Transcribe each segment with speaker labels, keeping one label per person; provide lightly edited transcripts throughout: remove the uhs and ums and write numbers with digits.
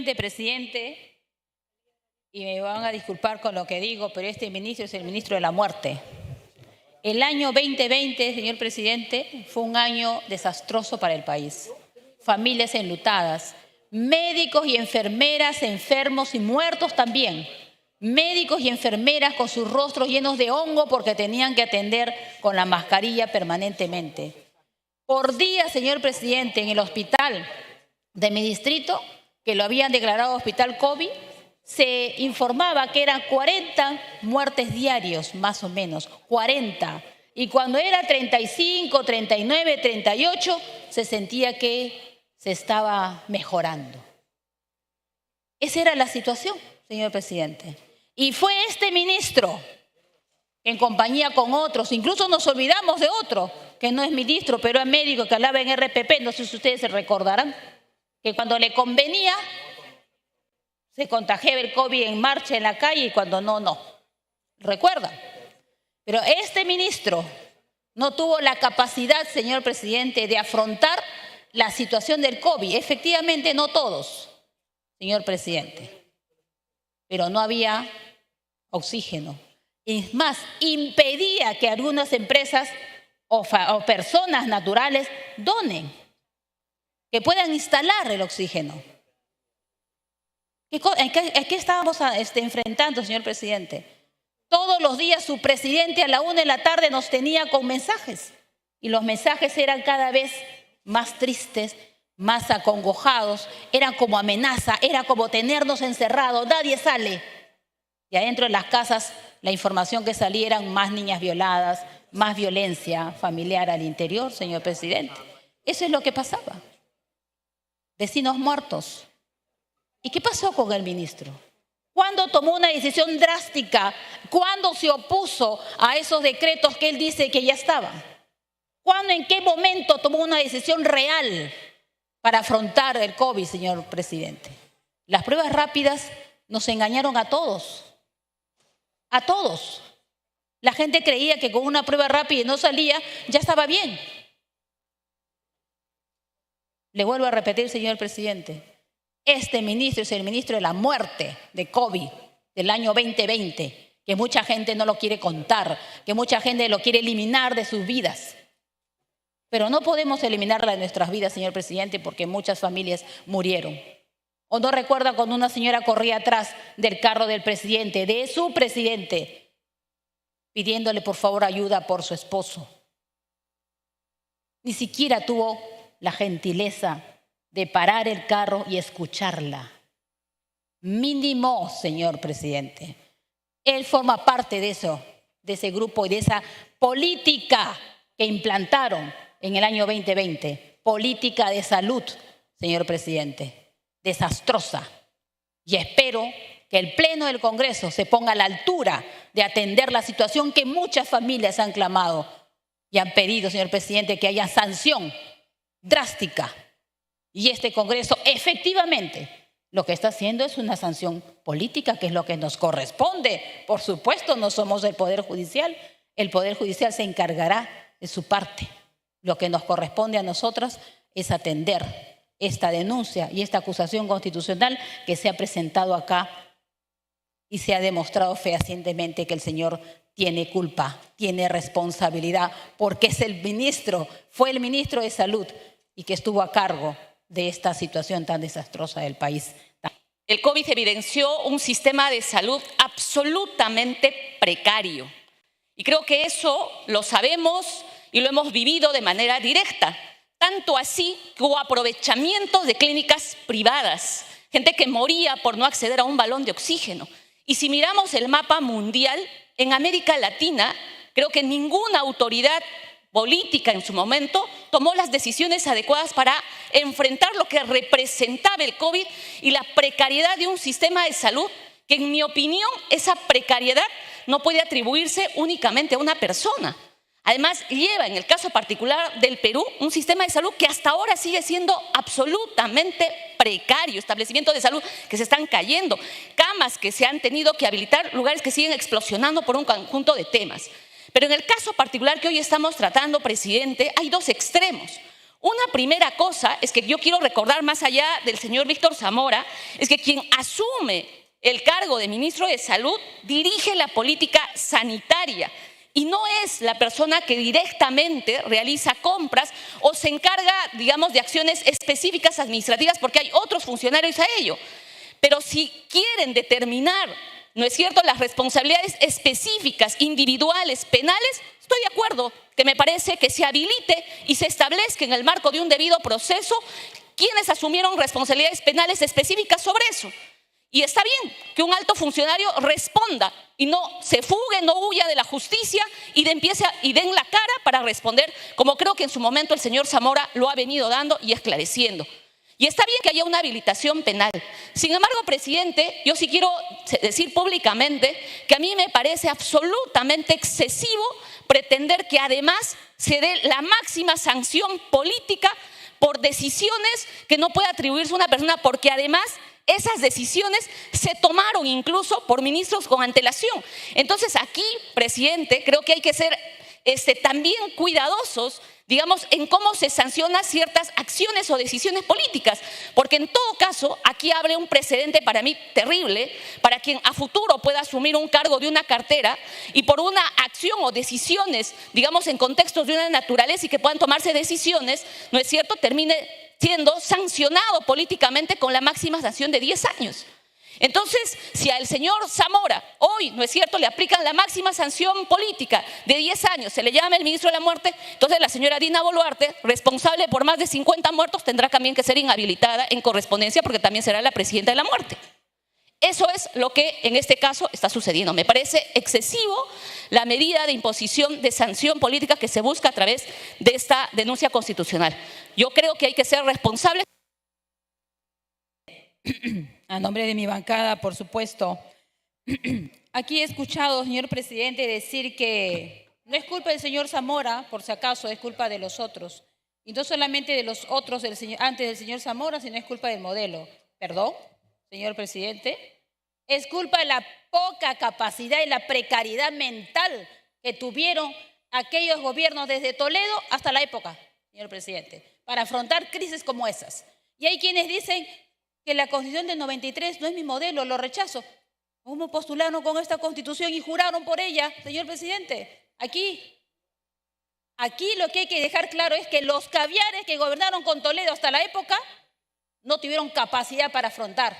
Speaker 1: Efectivamente, presidente, y me van a disculpar con lo que digo, pero este ministro es el ministro de la muerte. El año 2020, señor presidente, fue un año desastroso para el país. Familias enlutadas, médicos y enfermeras enfermos y muertos también. Médicos y enfermeras con sus rostros llenos de hongo porque tenían que atender con la mascarilla permanentemente. Por día, señor presidente, en el hospital de mi distrito, que lo habían declarado hospital COVID, se informaba que eran 40 muertes diarios, más o menos, 40. Y cuando era 35, 39, 38, se sentía que se estaba mejorando. Esa era la situación, señor presidente. Y fue este ministro, en compañía con otros, incluso nos olvidamos de otro, que no es ministro, pero es médico, que hablaba en RPP, no sé si ustedes se recordarán, que cuando le convenía, se contagiaba el COVID en marcha en la calle y cuando no, no. ¿Recuerdan? Pero este ministro no tuvo la capacidad, señor presidente, de afrontar la situación del COVID. Efectivamente, no todos, señor presidente. Pero no había oxígeno. Es más, impedía que algunas empresas o personas naturales donen, que puedan instalar el oxígeno. ¿En qué estábamos enfrentando, señor presidente? Todos los días su presidente a la 1 de la tarde nos tenía con mensajes. Y los mensajes eran cada vez más tristes, más acongojados. Eran como amenaza, era como tenernos encerrados. Nadie sale. Y adentro de las casas la información que salía eran más niñas violadas, más violencia familiar al interior, señor presidente. Eso es lo que pasaba. Vecinos muertos. ¿Y qué pasó con el ministro? ¿Cuándo tomó una decisión drástica? ¿Cuándo se opuso a esos decretos que él dice que ya estaban? ¿Cuándo, en qué momento tomó una decisión real para afrontar el COVID, señor presidente? Las pruebas rápidas nos engañaron a todos. A todos. La gente creía que con una prueba rápida y no salía, ya estaba bien. Le vuelvo a repetir, señor presidente. Este ministro es el ministro de la muerte de COVID del año 2020, que mucha gente no lo quiere contar, que mucha gente lo quiere eliminar de sus vidas. Pero no podemos eliminarla de nuestras vidas, señor presidente, porque muchas familias murieron. ¿O no recuerda cuando una señora corría atrás del carro del presidente, de su presidente, pidiéndole por favor ayuda por su esposo? Ni siquiera tuvo la gentileza de parar el carro y escucharla. Mínimo, señor presidente. Él forma parte de eso, de ese grupo y de esa política que implantaron en el año 2020. Política de salud, señor presidente, desastrosa. Y espero que el Pleno del Congreso se ponga a la altura de atender la situación que muchas familias han clamado y han pedido, señor presidente, que haya sanción drástica. Y este Congreso efectivamente lo que está haciendo es una sanción política, que es lo que nos corresponde. Por supuesto, no somos el Poder Judicial. El Poder Judicial se encargará de su parte. Lo que nos corresponde a nosotras es atender esta denuncia y esta acusación constitucional que se ha presentado acá y se ha demostrado fehacientemente que el señor tiene culpa, tiene responsabilidad, porque es el ministro, fue el ministro de Salud y que estuvo a cargo de esta situación tan desastrosa del país.
Speaker 2: El COVID evidenció un sistema de salud absolutamente precario. Y creo que eso lo sabemos y lo hemos vivido de manera directa. Tanto así que hubo aprovechamiento de clínicas privadas, gente que moría por no acceder a un balón de oxígeno. Y si miramos el mapa mundial, en América Latina, creo que ninguna autoridad política en su momento tomó las decisiones adecuadas para enfrentar lo que representaba el COVID y la precariedad de un sistema de salud que, en mi opinión, esa precariedad no puede atribuirse únicamente a una persona. Además, lleva, en el caso particular del Perú, un sistema de salud que hasta ahora sigue siendo absolutamente precario, establecimientos de salud que se están cayendo, camas que se han tenido que habilitar, lugares que siguen explosionando por un conjunto de temas. Pero en el caso particular que hoy estamos tratando, presidente, hay dos extremos. Una primera cosa es que yo quiero recordar, más allá del señor Víctor Zamora, es que quien asume el cargo de ministro de Salud dirige la política sanitaria y no es la persona que directamente realiza compras o se encarga, digamos, de acciones específicas administrativas, porque hay otros funcionarios a ello. Pero si quieren determinar, ¿no es cierto?, las responsabilidades específicas, individuales, penales, estoy de acuerdo, que me parece que se habilite y se establezca en el marco de un debido proceso quienes asumieron responsabilidades penales específicas sobre eso. Y está bien que un alto funcionario responda y no se fugue, no huya de la justicia y den la cara para responder, como creo que en su momento el señor Zamora lo ha venido dando y esclareciendo. Y está bien que haya una habilitación penal. Sin embargo, presidente, yo sí quiero decir públicamente que a mí me parece absolutamente excesivo pretender que además se dé la máxima sanción política por decisiones que no puede atribuirse a una persona, porque además esas decisiones se tomaron incluso por ministros con antelación. Entonces aquí, presidente, creo que hay que ser también cuidadosos, digamos, en cómo se sancionan ciertas acciones o decisiones políticas, porque en todo caso aquí abre un precedente para mí terrible, para quien a futuro pueda asumir un cargo de una cartera y por una acción o decisiones, digamos, en contextos de una naturaleza y que puedan tomarse decisiones, ¿no es cierto?, termine siendo sancionado políticamente con la máxima sanción de 10 años. Entonces, si al señor Zamora hoy, ¿no es cierto?, le aplican la máxima sanción política de 10 años, se le llama el ministro de la muerte, entonces la señora Dina Boluarte, responsable por más de 50 muertos, tendrá también que ser inhabilitada en correspondencia porque también será la presidenta de la muerte. Eso es lo que en este caso está sucediendo. Me parece excesivo la medida de imposición de sanción política que se busca a través de esta denuncia constitucional. Yo creo que hay que ser responsables.
Speaker 1: A nombre de mi bancada, por supuesto. Aquí he escuchado, señor presidente, decir que no es culpa del señor Zamora, por si acaso, es culpa de los otros. Y no solamente de los otros antes del señor Zamora, sino es culpa del modelo. ¿Perdón, señor presidente? Es culpa de la poca capacidad y la precariedad mental que tuvieron aquellos gobiernos desde Toledo hasta la época, señor presidente, para afrontar crisis como esas. Y hay quienes dicen que la Constitución del 93 no es mi modelo, lo rechazo. ¿Cómo postularon con esta Constitución y juraron por ella, señor presidente? Aquí lo que hay que dejar claro es que los caviares que gobernaron con Toledo hasta la época no tuvieron capacidad para afrontar.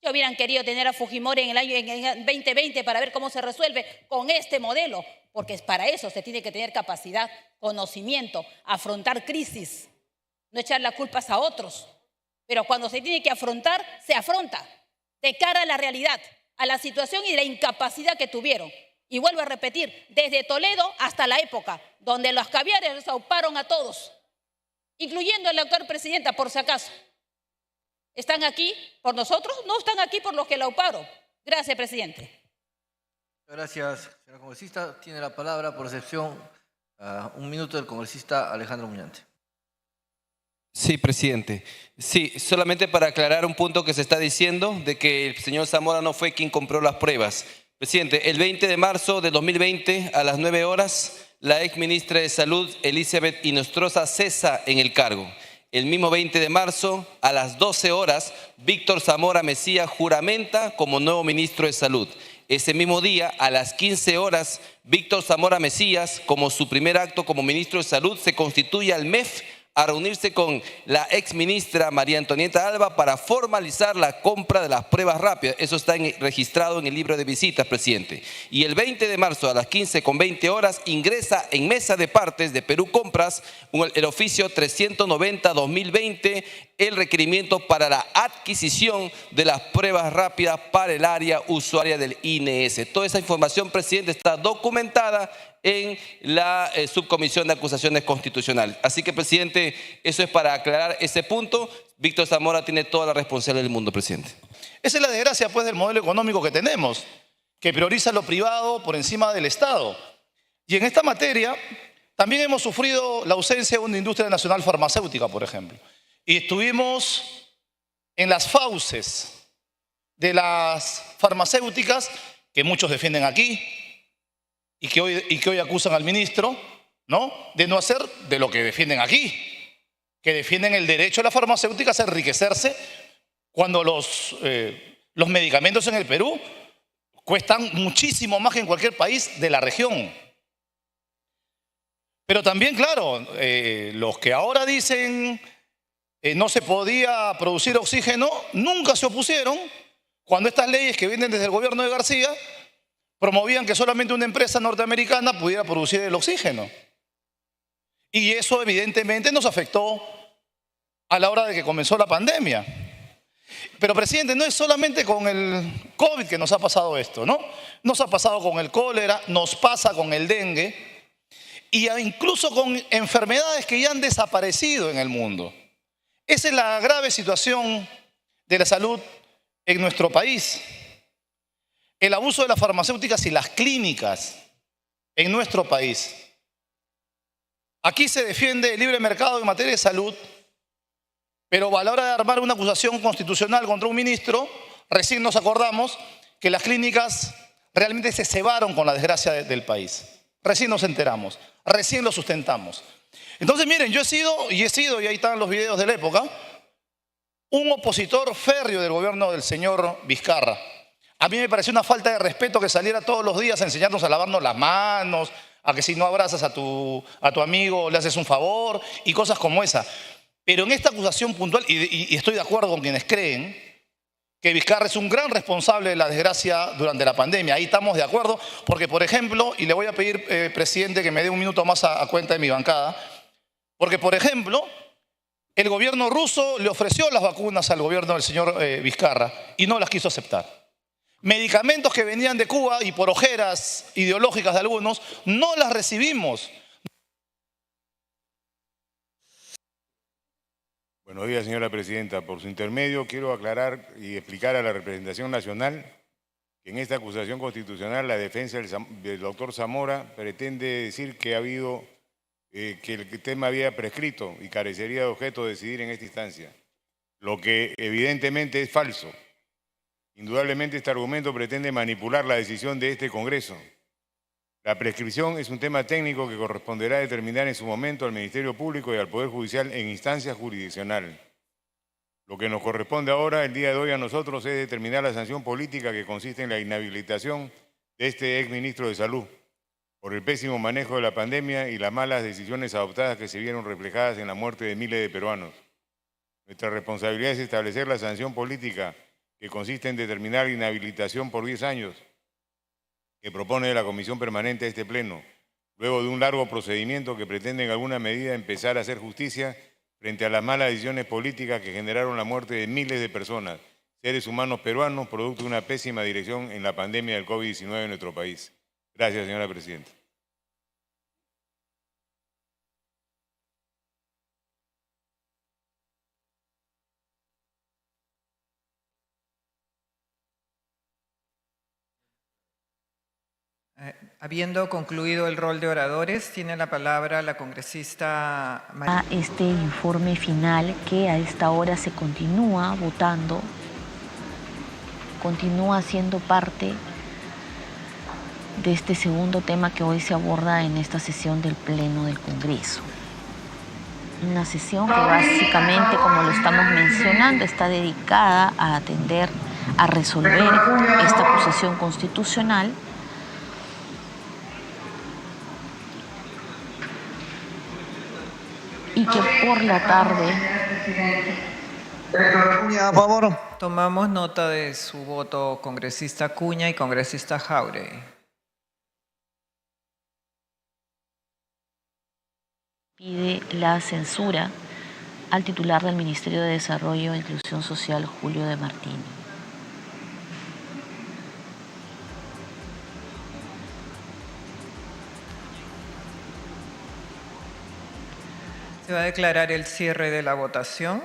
Speaker 1: Si hubieran querido tener a Fujimori en el 2020 para ver cómo se resuelve con este modelo, porque para eso se tiene que tener capacidad, conocimiento, afrontar crisis, no echar las culpas a otros. Pero cuando se tiene que afrontar, se afronta de cara a la realidad, a la situación y la incapacidad que tuvieron. Y vuelvo a repetir, desde Toledo hasta la época, donde los caviares les auparon a todos, incluyendo a la actual presidenta, por si acaso. ¿Están aquí por nosotros? No están aquí por los que la auparon. Gracias, presidente.
Speaker 3: Gracias, señora congresista. Tiene la palabra, por excepción, un minuto el congresista Alejandro Muñante.
Speaker 4: Sí, presidente. Sí, solamente para aclarar un punto que se está diciendo de que el señor Zamora no fue quien compró las pruebas. Presidente, el 20 de marzo de 2020 a las 9 horas, la ex ministra de Salud, Elizabeth Inostroza, cesa en el cargo. El mismo 20 de marzo, a las 12 horas, Víctor Zamora Mesías juramenta como nuevo ministro de Salud. Ese mismo día, a las 15 horas, Víctor Zamora Mesías, como su primer acto como ministro de Salud, se constituye al MEF a reunirse con la exministra María Antonieta Alba para formalizar la compra de las pruebas rápidas. Eso está registrado en el libro de visitas, presidente. Y el 20 de marzo a las 15:20 horas ingresa en mesa de partes de Perú Compras el oficio 390-2020, el requerimiento para la adquisición de las pruebas rápidas para el área usuaria del INS. Toda esa información, presidente, está documentada en la subcomisión de acusaciones constitucionales. Así que, presidente, eso es para aclarar ese punto. Víctor Zamora tiene toda la responsabilidad del mundo, presidente.
Speaker 5: Esa es la desgracia, pues, del modelo económico que tenemos, que prioriza lo privado por encima del Estado. Y en esta materia también hemos sufrido la ausencia de una industria nacional farmacéutica, por ejemplo. Y estuvimos en las fauces de las farmacéuticas que muchos defienden aquí, y que hoy acusan al ministro, ¿no?, de no hacer de lo que defienden aquí. que defienden el derecho de las farmacéuticas a enriquecerse cuando los medicamentos en el Perú cuestan muchísimo más que en cualquier país de la región. Pero también, claro, los que ahora dicen no se podía producir oxígeno, nunca se opusieron cuando estas leyes que vienen desde el gobierno de García promovían que solamente una empresa norteamericana pudiera producir el oxígeno. Y eso evidentemente nos afectó a la hora de que comenzó la pandemia. Pero, presidente, no es solamente con el COVID que nos ha pasado esto, ¿no? Nos ha pasado con el cólera, nos pasa con el dengue y incluso con enfermedades que ya han desaparecido en el mundo. Esa es la grave situación de la salud en nuestro país. El abuso de las farmacéuticas y las clínicas en nuestro país. Aquí se defiende el libre mercado en materia de salud, pero a la hora de armar una acusación constitucional contra un ministro, recién nos acordamos que las clínicas realmente se cebaron con la desgracia del país. Recién nos enteramos, recién lo sustentamos. Entonces, miren, yo he sido, y ahí están los videos de la época, un opositor férreo del gobierno del señor Vizcarra. A mí me pareció una falta de respeto que saliera todos los días a enseñarnos a lavarnos las manos, a que si no abrazas a tu amigo le haces un favor y cosas como esa. Pero en esta acusación puntual, y estoy de acuerdo con quienes creen que Vizcarra es un gran responsable de la desgracia durante la pandemia, ahí estamos de acuerdo, porque por ejemplo, y le voy a pedir, presidente, que me dé un minuto más a cuenta de mi bancada, porque por ejemplo, el gobierno ruso le ofreció las vacunas al gobierno del señor Vizcarra y no las quiso aceptar. Medicamentos que venían de Cuba y por ojeras ideológicas de algunos, no las recibimos.
Speaker 6: Buenos días, señora presidenta. Por su intermedio, quiero aclarar y explicar a la representación nacional que en esta acusación constitucional la defensa del doctor Zamora pretende decir que ha habido, que el tema había prescrito y carecería de objeto de decidir en esta instancia, lo que evidentemente es falso. Indudablemente este argumento pretende manipular la decisión de este Congreso. La prescripción es un tema técnico que corresponderá determinar en su momento al Ministerio Público y al Poder Judicial en instancia jurisdiccional. Lo que nos corresponde ahora, el día de hoy, a nosotros es determinar la sanción política que consiste en la inhabilitación de este exministro de Salud por el pésimo manejo de la pandemia y las malas decisiones adoptadas que se vieron reflejadas en la muerte de miles de peruanos. Nuestra responsabilidad es establecer la sanción política que consiste en determinar la inhabilitación por 10 años que propone la Comisión Permanente de este Pleno, luego de un largo procedimiento que pretende en alguna medida empezar a hacer justicia frente a las malas decisiones políticas que generaron la muerte de miles de personas, seres humanos peruanos, producto de una pésima dirección en la pandemia del COVID-19 en nuestro país. Gracias, señora presidenta.
Speaker 7: Habiendo concluido el rol de oradores, tiene la palabra la congresista María.
Speaker 8: Este informe final que a esta hora se continúa votando, continúa siendo parte de este segundo tema que hoy se aborda en esta sesión del Pleno del Congreso. Una sesión que básicamente, como lo estamos mencionando, está dedicada a atender, a resolver esta acusación constitucional y que por la tarde...
Speaker 7: A favor. Tomamos nota de su voto, congresista Acuña y congresista Jáuregui.
Speaker 8: Pide la censura al titular del Ministerio de Desarrollo e Inclusión Social, Julio de Martini.
Speaker 7: Se va a declarar el cierre de la votación.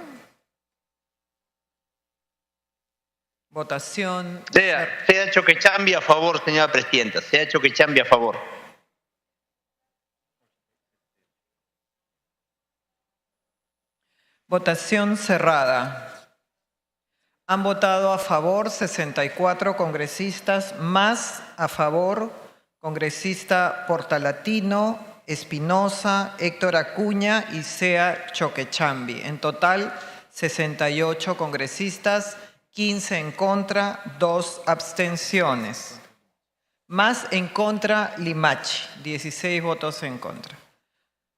Speaker 7: Votación.
Speaker 9: Se ha hecho que cambie a favor, señora presidenta. Se ha hecho que cambie a favor.
Speaker 7: Votación cerrada. Han votado a favor 64 congresistas, más a favor congresista Portalatino, Espinosa, Héctor Acuña y Sea Choquechambi. En total, 68 congresistas, 15 en contra, 2 abstenciones. Más en contra Limachi, 16 votos en contra.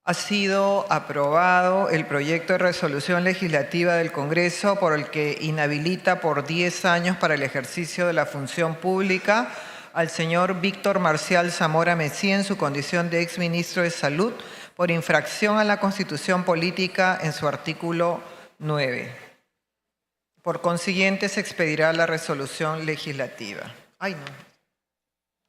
Speaker 7: Ha sido aprobado el proyecto de resolución legislativa del Congreso por el que inhabilita por 10 años para el ejercicio de la función pública al señor Víctor Marcial Zamora Messía en su condición de exministro de Salud por infracción a la Constitución Política en su artículo 9. Por consiguiente, se expedirá la resolución legislativa. Ay, no.